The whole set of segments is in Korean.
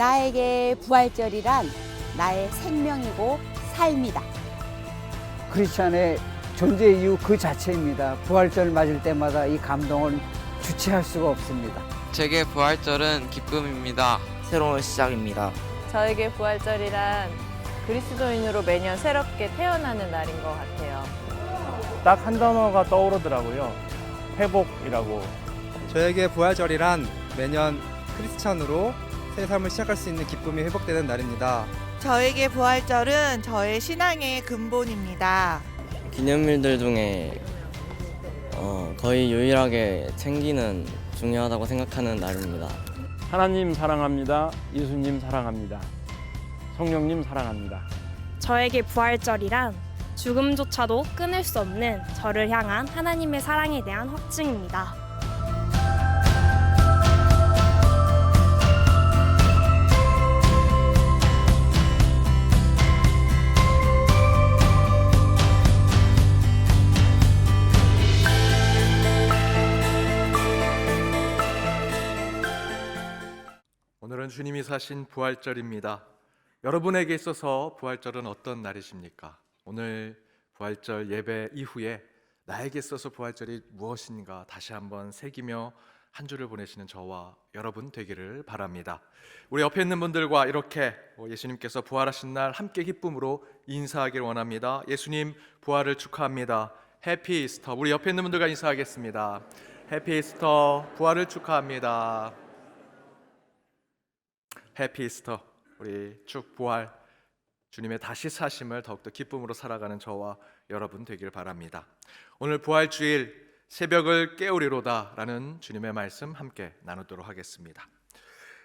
나에게 부활절이란 나의 생명이고 삶이다. 크리스찬의 존재 이유 그 자체입니다. 부활절 맞을 때마다 이 감동을 주체할 수가 없습니다. 제게 부활절은 기쁨입니다. 새로운 시작입니다. 저에게 부활절이란 그리스도인으로 매년 새롭게 태어나는 날인 것 같아요. 딱 한 단어가 떠오르더라고요. 회복이라고. 저에게 부활절이란 매년 크리스찬으로 새 삶을 시작할 수 있는 기쁨이 회복되는 날입니다. 저에게 부활절은 저의 신앙의 근본입니다. 기념일들 중에 거의 유일하게 챙기는 중요하다고 생각하는 날입니다. 하나님 사랑합니다. 예수님 사랑합니다. 성령님 사랑합니다. 저에게 부활절이란 죽음조차도 끊을 수 없는 저를 향한 하나님의 사랑에 대한 확증입니다. 오늘은 주님이 사신 부활절입니다. 여러분에게 있어서 부활절은 어떤 날이십니까? 오늘 부활절 예배 이후에 나에게 있어서 부활절이 무엇인가 다시 한번 새기며 한 주를 보내시는 저와 여러분 되기를 바랍니다. 우리 옆에 있는 분들과 이렇게 예수님께서 부활하신 날 함께 기쁨으로 인사하기를 원합니다. 예수님 부활을 축하합니다. 해피 이스터. 우리 옆에 있는 분들과 인사하겠습니다. 해피 이스터. 부활을 축하합니다. 해피 이스터. 우리 쭉 부활 주님의 다시 사심을 더욱더 기쁨으로 살아가는 저와 여러분 되길 바랍니다. 오늘 부활주일 새벽을 깨우리로다 라는 주님의 말씀 함께 나누도록 하겠습니다.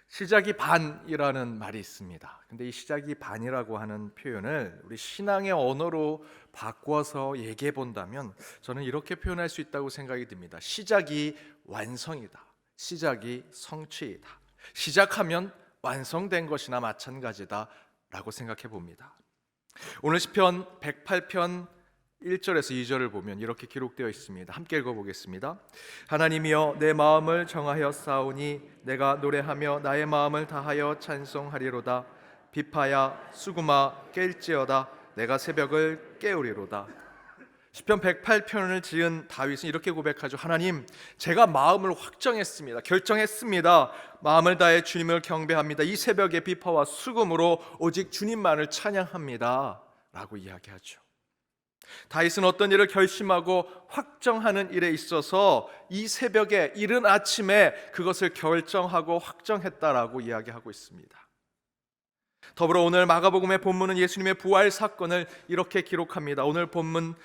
시작이 반이라는 말이 있습니다. 근데 이 시작이 반이라고 하는 표현을 우리 신앙의 언어로 바꿔서 얘기해 본다면 저는 이렇게 표현할 수 있다고 생각이 듭니다. 시작이 완성이다. 시작이 성취이다. 시작하면 완성된 것이나 마찬가지다 라고 생각해 봅니다. 오늘 시편 108편 1절에서 2절을 보면 이렇게 기록되어 있습니다. 함께 읽어보겠습니다. 하나님이여 내 마음을 정하여 싸우니 내가 노래하며 나의 마음을 다하여 찬송하리로다. 비파야 수구마 깰지어다. 내가 새벽을 깨우리로다. 시편 108편을 지은 다윗은 이렇게 고백하죠. 하나님, 제가 마음을 확정했습니다. 결정했습니다. 마음을 다해 주님을 경배합니다. 이 새벽에 비파와 수금으로 오직 주님만을 찬양합니다 라고 이야기하죠. 다윗은 어떤 일을 결심하고 확정하는 일에 있어서 이 새벽에 이른 아침에 그것을 결정하고 확정했다라고 이야기하고 있습니다. 더불어 오늘 마가복음의 본문은 예수님의 부활 사건을 이렇게 기록합니다. 오늘 본문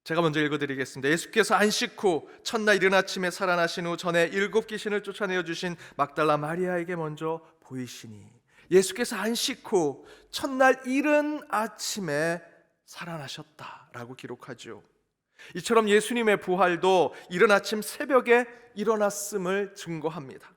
제가 먼저 읽어드리겠습니다. 예수께서 안식 후 첫날 이른 아침에 살아나신 후 전에 7 귀신을 쫓아내어 주신 막달라 마리아에게 먼저 보이시니 예수께서 안식 후 첫날 이른 아침에 살아나셨다라고 기록하죠. 이처럼 예수님의 부활도 이른 아침 새벽에 일어났음을 증거합니다.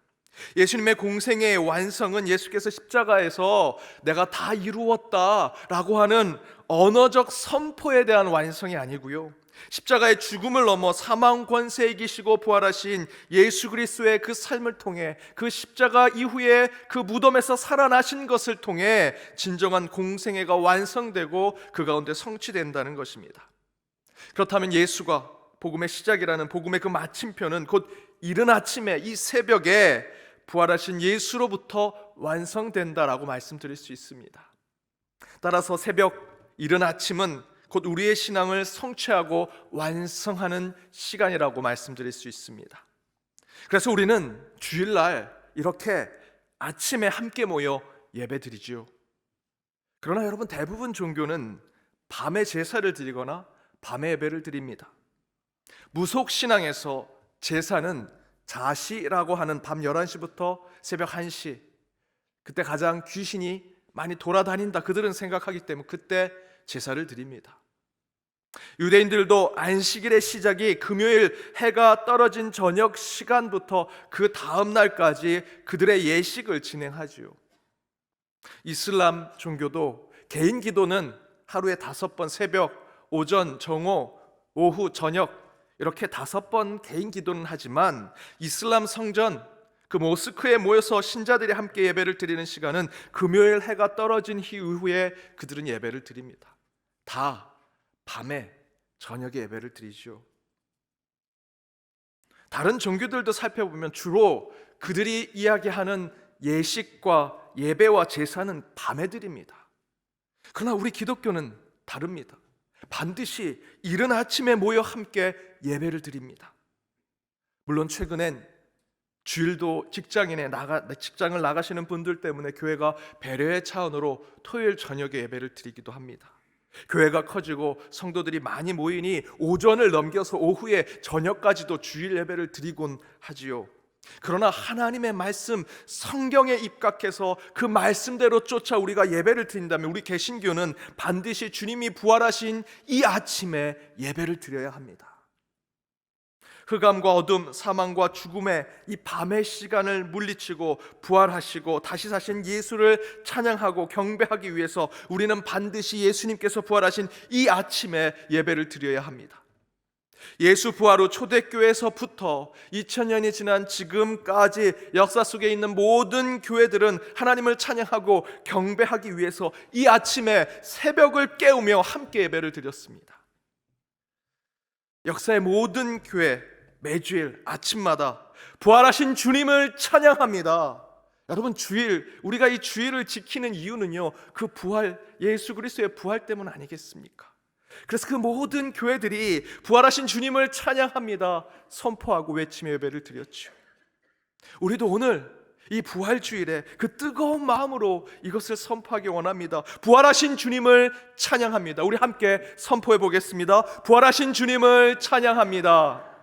예수님의 공생의 완성은 예수께서 십자가에서 내가 다 이루었다라고 하는 언어적 선포에 대한 완성이 아니고요, 십자가의 죽음을 넘어 사망 권세에 이기시고 부활하신 예수 그리스도의 그 삶을 통해 그 십자가 이후에 그 무덤에서 살아나신 것을 통해 진정한 공생애가 완성되고 그 가운데 성취된다는 것입니다. 그렇다면 예수가 복음의 시작이라는 복음의 그 마침표는 곧 이른 아침에 이 새벽에 부활하신 예수로부터 완성된다라고 말씀드릴 수 있습니다. 따라서 새벽 이른 아침은 곧 우리의 신앙을 성취하고 완성하는 시간이라고 말씀드릴 수 있습니다. 그래서 우리는 주일날 이렇게 아침에 함께 모여 예배드리죠. 그러나 여러분, 대부분 종교는 밤에 제사를 드리거나 밤에 예배를 드립니다. 무속신앙에서 제사는 자시라고 하는 밤 11시부터 새벽 1시, 그때 가장 귀신이 많이 돌아다닌다 그들은 생각하기 때문에 그때 제사를 드립니다. 유대인들도 안식일의 시작이 금요일 해가 떨어진 저녁 시간부터 그 다음 날까지 그들의 예식을 진행하지요. 이슬람 종교도 개인 기도는 하루에 5번, 새벽, 오전, 정오, 오후, 저녁 이렇게 5번 개인 기도는 하지만 이슬람 성전 그 모스크에 모여서 신자들이 함께 예배를 드리는 시간은 금요일 해가 떨어진 이후에 그들은 예배를 드립니다. 다 밤에 저녁에 예배를 드리죠. 다른 종교들도 살펴보면 주로 그들이 이야기하는 예식과 예배와 제사는 밤에 드립니다. 그러나 우리 기독교는 다릅니다. 반드시 이른 아침에 모여 함께 예배를 드립니다. 물론 최근엔 주일도 직장을 나가시는 분들 때문에 교회가 배려의 차원으로 토요일 저녁에 예배를 드리기도 합니다. 교회가 커지고 성도들이 많이 모이니 오전을 넘겨서 오후에 저녁까지도 주일 예배를 드리곤 하지요. 그러나 하나님의 말씀, 성경에 입각해서 그 말씀대로 쫓아 우리가 예배를 드린다면 우리 개신교는 반드시 주님이 부활하신 이 아침에 예배를 드려야 합니다. 흑암과 어둠, 사망과 죽음의 이 밤의 시간을 물리치고 부활하시고 다시 사신 예수를 찬양하고 경배하기 위해서 우리는 반드시 예수님께서 부활하신 이 아침에 예배를 드려야 합니다. 예수 부활 후 초대교회에서부터 2000년이 지난 지금까지 역사 속에 있는 모든 교회들은 하나님을 찬양하고 경배하기 위해서 이 아침에 새벽을 깨우며 함께 예배를 드렸습니다. 역사의 모든 교회 매주일 아침마다 부활하신 주님을 찬양합니다. 여러분, 우리가 이 주일을 지키는 이유는요, 그 부활, 예수 그리스도의 부활 때문 아니겠습니까? 그래서 그 모든 교회들이 부활하신 주님을 찬양합니다 선포하고 외치며 예배를 드렸죠. 우리도 오늘 이 부활주일에 그 뜨거운 마음으로 이것을 선포하기 원합니다. 부활하신 주님을 찬양합니다. 우리 함께 선포해 보겠습니다. 부활하신 주님을 찬양합니다.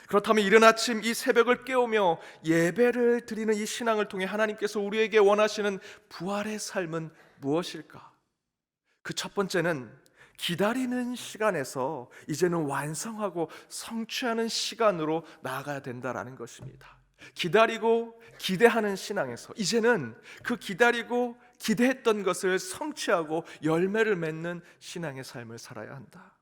그렇다면 이른 아침 이 새벽을 깨우며 예배를 드리는 이 신앙을 통해 하나님께서 우리에게 원하시는 부활의 삶은 무엇일까? 그 첫 번째는 기다리는 시간에서 이제는 완성하고 성취하는 시간으로 나아가야 된다라는 것입니다. 기다리고 기대하는 신앙에서 이제는 그 기다리고 기대했던 것을 성취하고 열매를 맺는 신앙의 삶을 살아야 한다.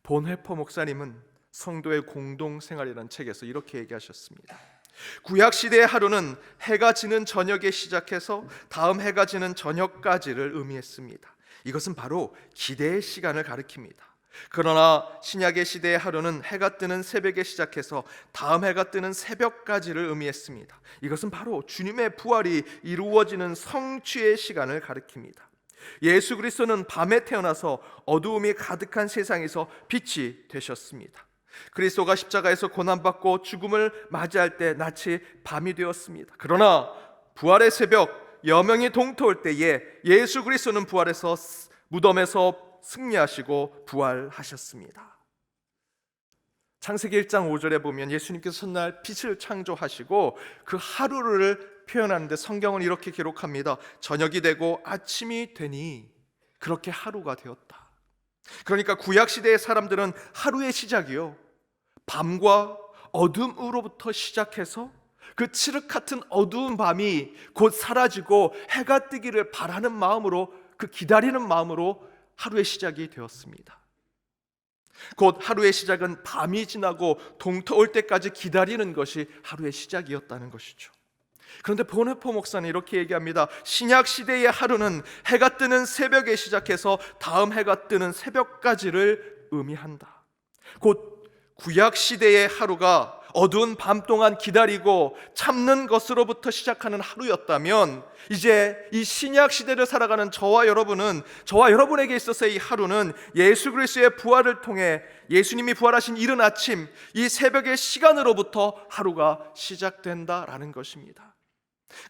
본회포 목사님은 성도의 공동생활이라는 책에서 이렇게 얘기하셨습니다. 구약시대의 하루는 해가 지는 저녁에 시작해서 다음 해가 지는 저녁까지를 의미했습니다. 이것은 바로 기대의 시간을 가리킵니다. 그러나 신약의 시대의 하루는 해가 뜨는 새벽에 시작해서 다음 해가 뜨는 새벽까지를 의미했습니다. 이것은 바로 주님의 부활이 이루어지는 성취의 시간을 가리킵니다. 예수 그리스도는 밤에 태어나서 어두움이 가득한 세상에서 빛이 되셨습니다. 그리스도가 십자가에서 고난받고 죽음을 맞이할 때 낯이 밤이 되었습니다. 그러나 부활의 새벽 여명이 동토할 때에 예수 그리스도는 부활해서 무덤에서 승리하시고 부활하셨습니다. 창세기 1장 5절에 보면 예수님께서 첫날 빛을 창조하시고 그 하루를 표현하는데 성경은 이렇게 기록합니다. 저녁이 되고 아침이 되니 그렇게 하루가 되었다. 그러니까 구약시대의 사람들은 하루의 시작이요, 밤과 어둠으로부터 시작해서 그 칠흑 같은 어두운 밤이 곧 사라지고 해가 뜨기를 바라는 마음으로, 그 기다리는 마음으로 하루의 시작이 되었습니다. 곧 하루의 시작은 밤이 지나고 동터올 때까지 기다리는 것이 하루의 시작이었다는 것이죠. 그런데 본회포 목사는 이렇게 얘기합니다. 신약 시대의 하루는 해가 뜨는 새벽에 시작해서 다음 해가 뜨는 새벽까지를 의미한다. 곧 구약 시대의 하루가 어두운 밤 동안 기다리고 참는 것으로부터 시작하는 하루였다면 이제 이 신약 시대를 살아가는 저와 여러분에게 있어서의 이 하루는 예수 그리스도의 부활을 통해 예수님이 부활하신 이른 아침 이 새벽의 시간으로부터 하루가 시작된다라는 것입니다.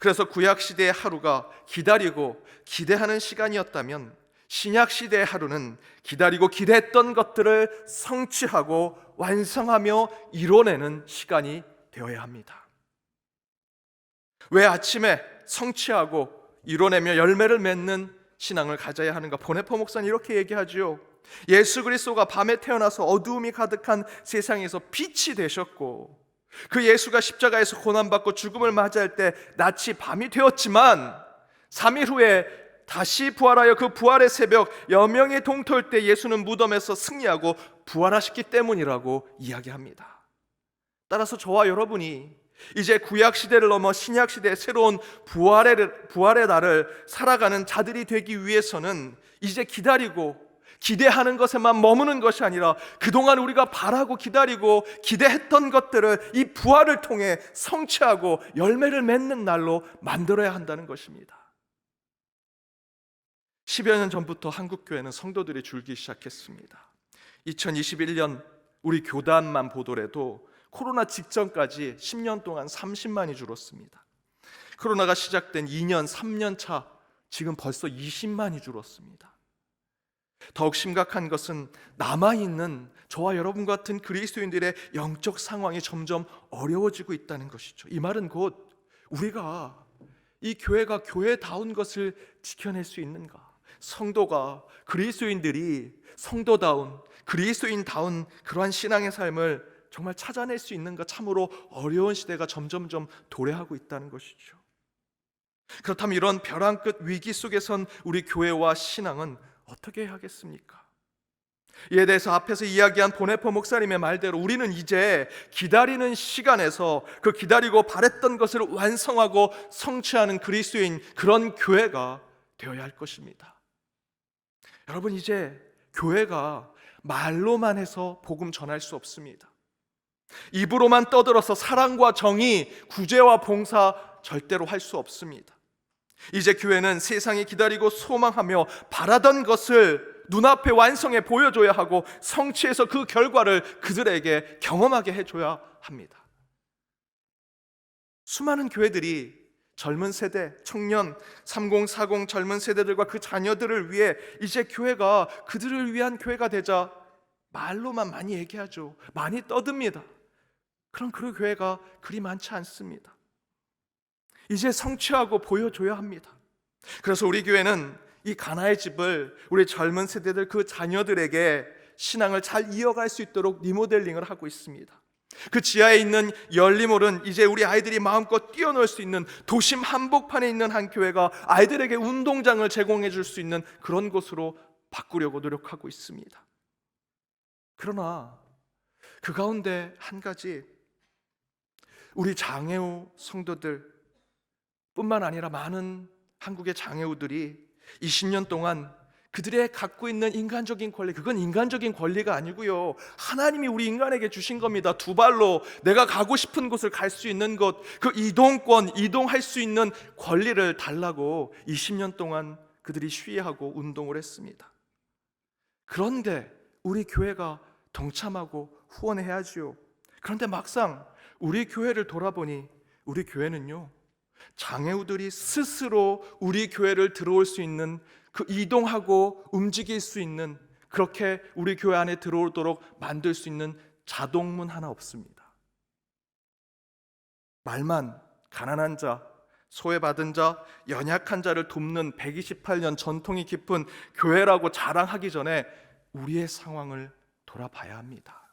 그래서 구약 시대의 하루가 기다리고 기대하는 시간이었다면 신약 시대의 하루는 기다리고 기대했던 것들을 성취하고 완성하며 이뤄내는 시간이 되어야 합니다. 왜 아침에 성취하고 이뤄내며 열매를 맺는 신앙을 가져야 하는가? 본회포 목사는 이렇게 얘기하죠. 예수 그리스도가 밤에 태어나서 어두움이 가득한 세상에서 빛이 되셨고, 그 예수가 십자가에서 고난받고 죽음을 맞이할 때 낯이 밤이 되었지만 3일 후에 다시 부활하여 그 부활의 새벽 여명이 동토할 때 예수는 무덤에서 승리하고 부활하셨기 때문이라고 이야기합니다. 따라서 저와 여러분이 이제 구약 시대를 넘어 신약 시대의 새로운 부활의 날을 살아가는 자들이 되기 위해서는 이제 기다리고 기대하는 것에만 머무는 것이 아니라 그동안 우리가 바라고 기다리고 기대했던 것들을 이 부활을 통해 성취하고 열매를 맺는 날로 만들어야 한다는 것입니다. 10여 년 전부터 한국교회는 성도들이 줄기 시작했습니다. 2021년 우리 교단만 보더라도 코로나 직전까지 10년 동안 30만이 줄었습니다. 코로나가 시작된 2년, 3년 차 지금 벌써 20만이 줄었습니다. 더욱 심각한 것은 남아있는 저와 여러분 같은 그리스도인들의 영적 상황이 점점 어려워지고 있다는 것이죠. 이 말은 곧 우리가 이 교회가 교회다운 것을 지켜낼 수 있는가, 성도가 그리스도인들이 성도다운 그리스도인다운 그러한 신앙의 삶을 정말 찾아낼 수 있는가, 참으로 어려운 시대가 점점점 도래하고 있다는 것이죠. 그렇다면 이런 벼랑 끝 위기 속에선 우리 교회와 신앙은 어떻게 해야 하겠습니까? 이에 대해서 앞에서 이야기한 보네포 목사님의 말대로 우리는 이제 기다리는 시간에서 그 기다리고 바랬던 것을 완성하고 성취하는 그리스도인, 그런 교회가 되어야 할 것입니다. 여러분, 이제 교회가 말로만 해서 복음 전할 수 없습니다. 입으로만 떠들어서 사랑과 정의, 구제와 봉사 절대로 할 수 없습니다. 이제 교회는 세상이 기다리고 소망하며 바라던 것을 눈앞에 완성해 보여줘야 하고 성취해서 그 결과를 그들에게 경험하게 해줘야 합니다. 수많은 교회들이 젊은 세대, 청년, 3040 젊은 세대들과 그 자녀들을 위해 이제 교회가 그들을 위한 교회가 되자 말로만 많이 얘기하죠. 많이 떠듭니다. 그럼 그 교회가 그리 많지 않습니다. 이제 성취하고 보여줘야 합니다. 그래서 우리 교회는 이 가나의 집을 우리 젊은 세대들 그 자녀들에게 신앙을 잘 이어갈 수 있도록 리모델링을 하고 있습니다. 그 지하에 있는 열림홀은 이제 우리 아이들이 마음껏 뛰어놀 수 있는 도심 한복판에 있는 한 교회가 아이들에게 운동장을 제공해 줄 수 있는 그런 곳으로 바꾸려고 노력하고 있습니다. 그러나 그 가운데 한 가지, 우리 장애우 성도들 뿐만 아니라 많은 한국의 장애우들이 20년 동안 그들의 갖고 있는 인간적인 권리, 그건 인간적인 권리가 아니고요, 하나님이 우리 인간에게 주신 겁니다. 두 발로 내가 가고 싶은 곳을 갈 수 있는 것, 그 이동권, 이동할 수 있는 권리를 달라고 20년 동안 그들이 시위하고 운동을 했습니다. 그런데 우리 교회가 동참하고 후원해야지요. 그런데 막상 우리 교회를 돌아보니 우리 교회는요, 장애우들이 스스로 우리 교회를 들어올 수 있는, 그 이동하고 움직일 수 있는, 그렇게 우리 교회 안에 들어오도록 만들 수 있는 자동문 하나 없습니다. 말만 가난한 자, 소외받은 자, 연약한 자를 돕는 128년 전통이 깊은 교회라고 자랑하기 전에 우리의 상황을 돌아봐야 합니다.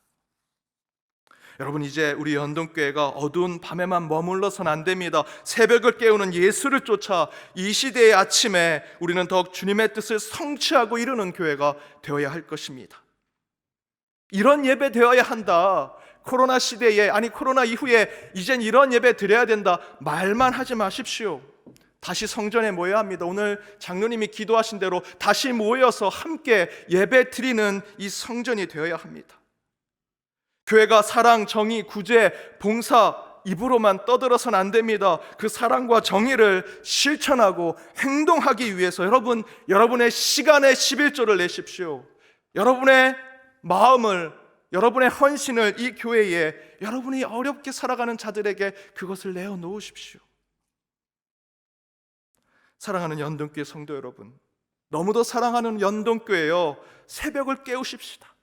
여러분, 이제 우리 연동교회가 어두운 밤에만 머물러선 안 됩니다. 새벽을 깨우는 예수를 쫓아 이 시대의 아침에 우리는 더욱 주님의 뜻을 성취하고 이루는 교회가 되어야 할 것입니다. 이런 예배 되어야 한다, 코로나 시대에, 아니 코로나 이후에 이젠 이런 예배 드려야 된다, 말만 하지 마십시오. 다시 성전에 모여야 합니다. 오늘 장로님이 기도하신 대로 다시 모여서 함께 예배 드리는 이 성전이 되어야 합니다. 교회가 사랑, 정의, 구제, 봉사 입으로만 떠들어서는 안 됩니다. 그 사랑과 정의를 실천하고 행동하기 위해서 여러분의 시간에 11조를 내십시오. 여러분의 마음을, 여러분의 헌신을 이 교회에, 여러분이 어렵게 살아가는 자들에게 그것을 내어놓으십시오. 사랑하는 연동교회 성도 여러분, 너무도 사랑하는 연동교회여, 새벽을 깨우십시다.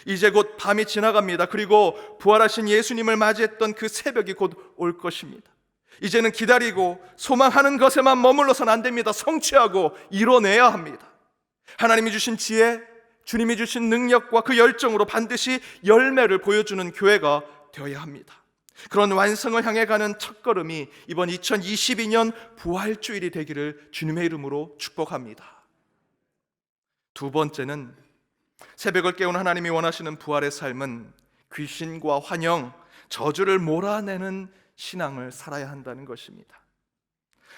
이제 곧 밤이 지나갑니다. 그리고 부활하신 예수님을 맞이했던 그 새벽이 곧 올 것입니다. 이제는 기다리고 소망하는 것에만 머물러서는 안 됩니다. 성취하고 이뤄내야 합니다. 하나님이 주신 지혜, 주님이 주신 능력과 그 열정으로 반드시 열매를 보여주는 교회가 되어야 합니다. 그런 완성을 향해 가는 첫걸음이 이번 2022년 부활주일이 되기를 주님의 이름으로 축복합니다. 두 번째는 새벽을 깨운 하나님이 원하시는 부활의 삶은 귀신과 환영, 저주를 몰아내는 신앙을 살아야 한다는 것입니다.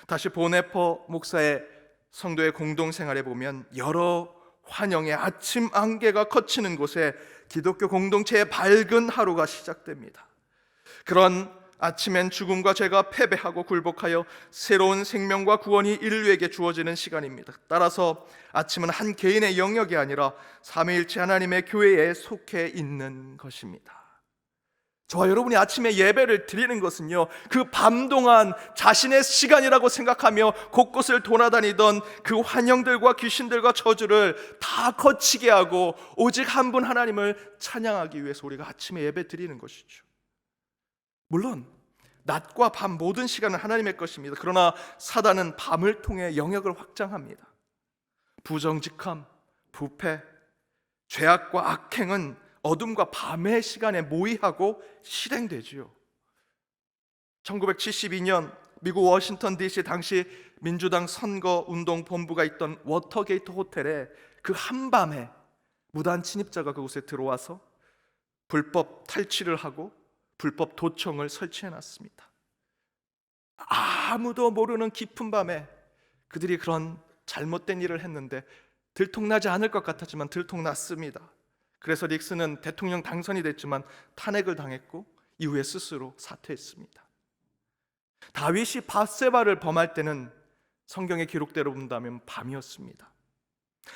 다시 보네퍼 목사의 성도의 공동생활에 보면 여러 환영의 아침 안개가 걷히는 곳에 기독교 공동체의 밝은 하루가 시작됩니다. 그런 아침엔 죽음과 죄가 패배하고 굴복하여 새로운 생명과 구원이 인류에게 주어지는 시간입니다. 따라서 아침은 한 개인의 영역이 아니라 삼위일체 하나님의 교회에 속해 있는 것입니다. 저와 여러분이 아침에 예배를 드리는 것은요, 그 밤 동안 자신의 시간이라고 생각하며 곳곳을 돌아다니던 그 환영들과 귀신들과 저주를 다 거치게 하고 오직 한 분 하나님을 찬양하기 위해서 우리가 아침에 예배 드리는 것이죠. 물론 낮과 밤 모든 시간은 하나님의 것입니다. 그러나 사단은 밤을 통해 영역을 확장합니다. 부정직함, 부패, 죄악과 악행은 어둠과 밤의 시간에 모의하고 실행되지요. 1972년 미국 워싱턴 DC 당시 민주당 선거운동 본부가 있던 워터게이트 호텔에 그 한밤에 무단 침입자가 그곳에 들어와서 불법 탈취를 하고 불법 도청을 설치해놨습니다. 아무도 모르는 깊은 밤에 그들이 그런 잘못된 일을 했는데 들통나지 않을 것 같았지만 들통났습니다. 그래서 닉슨은 대통령 당선이 됐지만 탄핵을 당했고 이후에 스스로 사퇴했습니다. 다윗이 밧세바를 범할 때는 성경의 기록대로 본다면 밤이었습니다.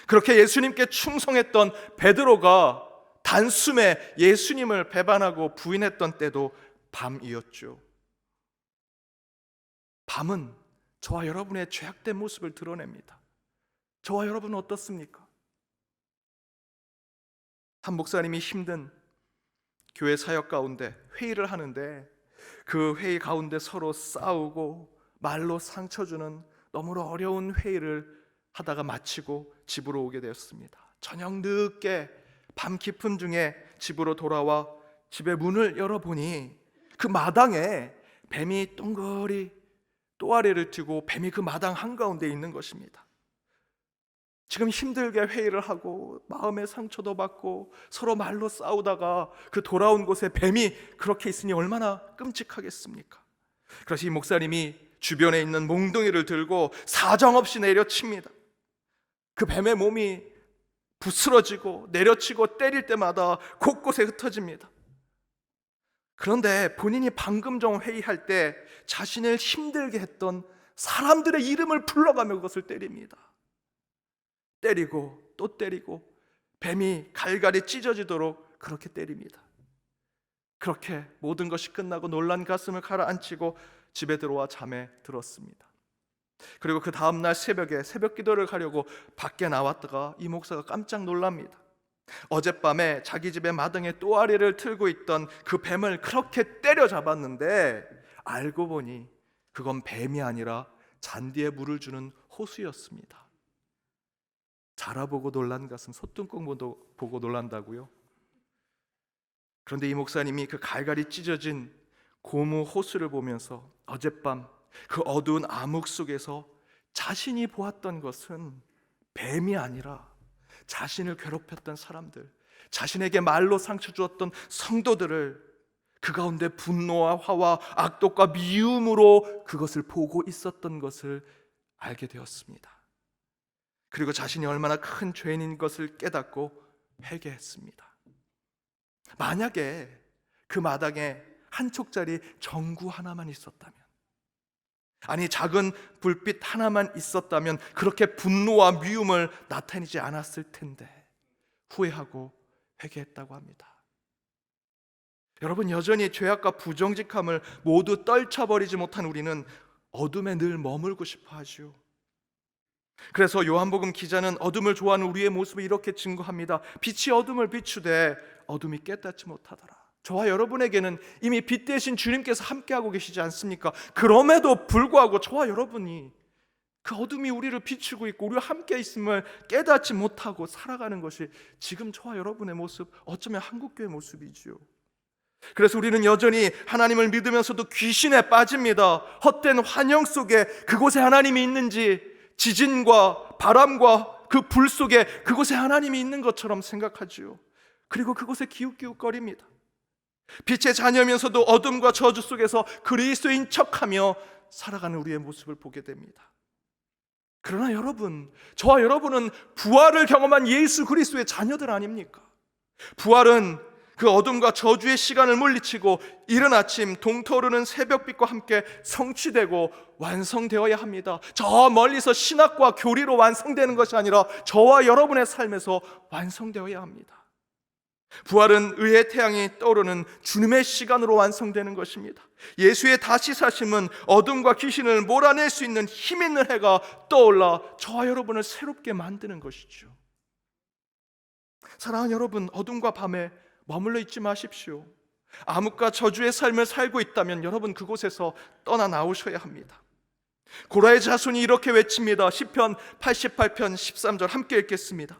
그렇게 예수님께 충성했던 베드로가 단숨에 예수님을 배반하고 부인했던 때도 밤이었죠. 밤은 저와 여러분의 죄악된 모습을 드러냅니다. 저와 여러분은 어떻습니까? 한 목사님이 힘든 교회 사역 가운데 회의를 하는데 그 회의 가운데 서로 싸우고 말로 상처 주는 너무나 어려운 회의를 하다가 마치고 집으로 오게 되었습니다. 저녁 늦게 밤 깊은 중에 집으로 돌아와 집의 문을 열어보니 그 마당에 뱀이 똥거리 또아리를 튀고 뱀이 그 마당 한가운데 있는 것입니다. 지금 힘들게 회의를 하고 마음의 상처도 받고 서로 말로 싸우다가 그 돌아온 곳에 뱀이 그렇게 있으니 얼마나 끔찍하겠습니까? 그래서 이 목사님이 주변에 있는 몽둥이를 들고 사정없이 내려칩니다. 그 뱀의 몸이 부스러지고 내려치고 때릴 때마다 곳곳에 흩어집니다. 그런데 본인이 방금 전 회의할 때 자신을 힘들게 했던 사람들의 이름을 불러가며 그것을 때립니다. 때리고 또 때리고 뱀이 갈갈이 찢어지도록 그렇게 때립니다. 그렇게 모든 것이 끝나고 놀란 가슴을 가라앉히고 집에 들어와 잠에 들었습니다. 그리고 그 다음날 새벽에 새벽 기도를 가려고 밖에 나왔다가 이 목사가 깜짝 놀랍니다. 어젯밤에 자기 집의 마당에 또아리를 틀고 있던 그 뱀을 그렇게 때려잡았는데 알고 보니 그건 뱀이 아니라 잔디에 물을 주는 호수였습니다. 자라보고 놀란 가슴 소뚜껑 보고 놀란다고요? 그런데 이 목사님이 그 갈갈이 찢어진 고무 호수를 보면서 어젯밤 그 어두운 암흑 속에서 자신이 보았던 것은 뱀이 아니라 자신을 괴롭혔던 사람들, 자신에게 말로 상처 주었던 성도들을 그 가운데 분노와 화와 악독과 미움으로 그것을 보고 있었던 것을 알게 되었습니다. 그리고 자신이 얼마나 큰 죄인인 것을 깨닫고 회개했습니다. 만약에 그 마당에 한 촉짜리 전구 하나만 있었다면, 아니 작은 불빛 하나만 있었다면 그렇게 분노와 미움을 나타내지 않았을 텐데 후회하고 회개했다고 합니다. 여러분, 여전히 죄악과 부정직함을 모두 떨쳐버리지 못한 우리는 어둠에 늘 머물고 싶어 하죠. 그래서 요한복음 기자는 어둠을 좋아하는 우리의 모습을 이렇게 증거합니다. 빛이 어둠을 비추되 어둠이 깨닫지 못하더라. 저와 여러분에게는 이미 빛 대신 주님께서 함께하고 계시지 않습니까? 그럼에도 불구하고 저와 여러분이 그 어둠이 우리를 비추고 있고 우리와 함께 있음을 깨닫지 못하고 살아가는 것이 지금 저와 여러분의 모습, 어쩌면 한국교회의 모습이지요. 그래서 우리는 여전히 하나님을 믿으면서도 귀신에 빠집니다. 헛된 환영 속에 그곳에 하나님이 있는지, 지진과 바람과 그 불 속에 그곳에 하나님이 있는 것처럼 생각하지요. 그리고 그곳에 기웃기웃거립니다. 빛의 자녀면서도 어둠과 저주 속에서 그리스도인 척하며 살아가는 우리의 모습을 보게 됩니다. 그러나 여러분, 저와 여러분은 부활을 경험한 예수 그리스도의 자녀들 아닙니까? 부활은 그 어둠과 저주의 시간을 물리치고 이른 아침 동터오르는 새벽빛과 함께 성취되고 완성되어야 합니다. 저 멀리서 신학과 교리로 완성되는 것이 아니라 저와 여러분의 삶에서 완성되어야 합니다. 부활은 의의 태양이 떠오르는 주님의 시간으로 완성되는 것입니다. 예수의 다시 사심은 어둠과 귀신을 몰아낼 수 있는 힘 있는 해가 떠올라 저와 여러분을 새롭게 만드는 것이죠. 사랑하는 여러분, 어둠과 밤에 머물러 있지 마십시오. 암흑과 저주의 삶을 살고 있다면 여러분 그곳에서 떠나 나오셔야 합니다. 고라의 자손이 이렇게 외칩니다. 시편 88편 13절 함께 읽겠습니다.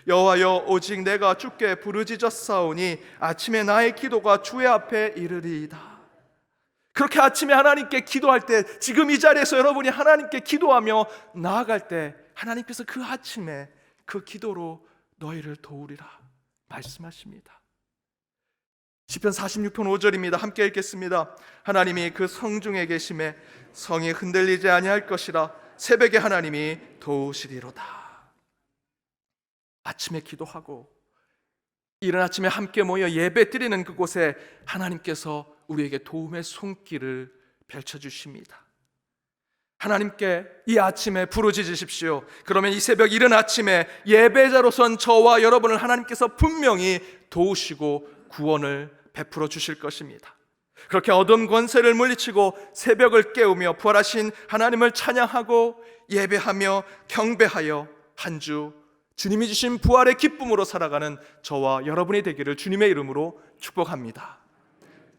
여호와여, 오직 내가 주께 부르짖었사오니 아침에 나의 기도가 주의 앞에 이르리이다. 그렇게 아침에 하나님께 기도할 때, 지금 이 자리에서 여러분이 하나님께 기도하며 나아갈 때 하나님께서 그 아침에 그 기도로 너희를 도우리라 말씀하십니다. 시편 46편 5절입니다. 함께 읽겠습니다. 하나님이 그 성중에 계심에 성이 흔들리지 아니할 것이라. 새벽에 하나님이 도우시리로다. 아침에 기도하고 이른 아침에 함께 모여 예배 드리는 그곳에 하나님께서 우리에게 도움의 손길을 펼쳐주십니다. 하나님께 이 아침에 부르짖으십시오. 그러면 이 새벽 이른 아침에 예배자로선 저와 여러분을 하나님께서 분명히 도우시고 구원을 베풀어 주실 것입니다. 그렇게 어둠 권세를 물리치고 새벽을 깨우며 부활하신 하나님을 찬양하고 예배하며 경배하여 한 주 주님이 주신 부활의 기쁨으로 살아가는 저와 여러분이 되기를 주님의 이름으로 축복합니다.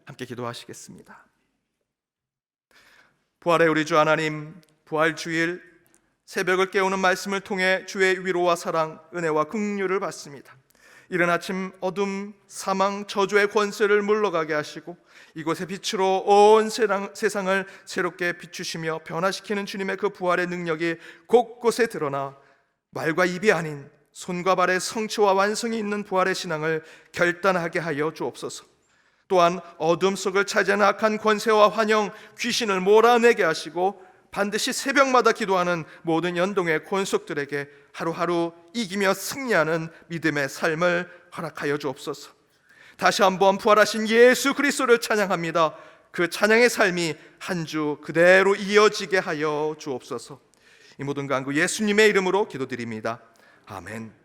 함께 기도하시겠습니다. 부활의 우리 주 하나님, 부활 주일 새벽을 깨우는 말씀을 통해 주의 위로와 사랑, 은혜와 긍휼을 받습니다. 이른 아침 어둠, 사망, 저주의 권세를 물러가게 하시고 이곳의 빛으로 온 세상을 새롭게 비추시며 변화시키는 주님의 그 부활의 능력이 곳곳에 드러나 말과 입이 아닌 손과 발의 성취와 완성이 있는 부활의 신앙을 결단하게 하여 주옵소서. 또한 어둠 속을 차지하는 악한 권세와 환영, 귀신을 몰아내게 하시고 반드시 새벽마다 기도하는 모든 연동의 권속들에게 하루하루 이기며 승리하는 믿음의 삶을 허락하여 주옵소서. 다시 한번 부활하신 예수 그리스도를 찬양합니다. 그 찬양의 삶이 한 주 그대로 이어지게 하여 주옵소서. 이 모든 간구 예수님의 이름으로 기도드립니다. 아멘.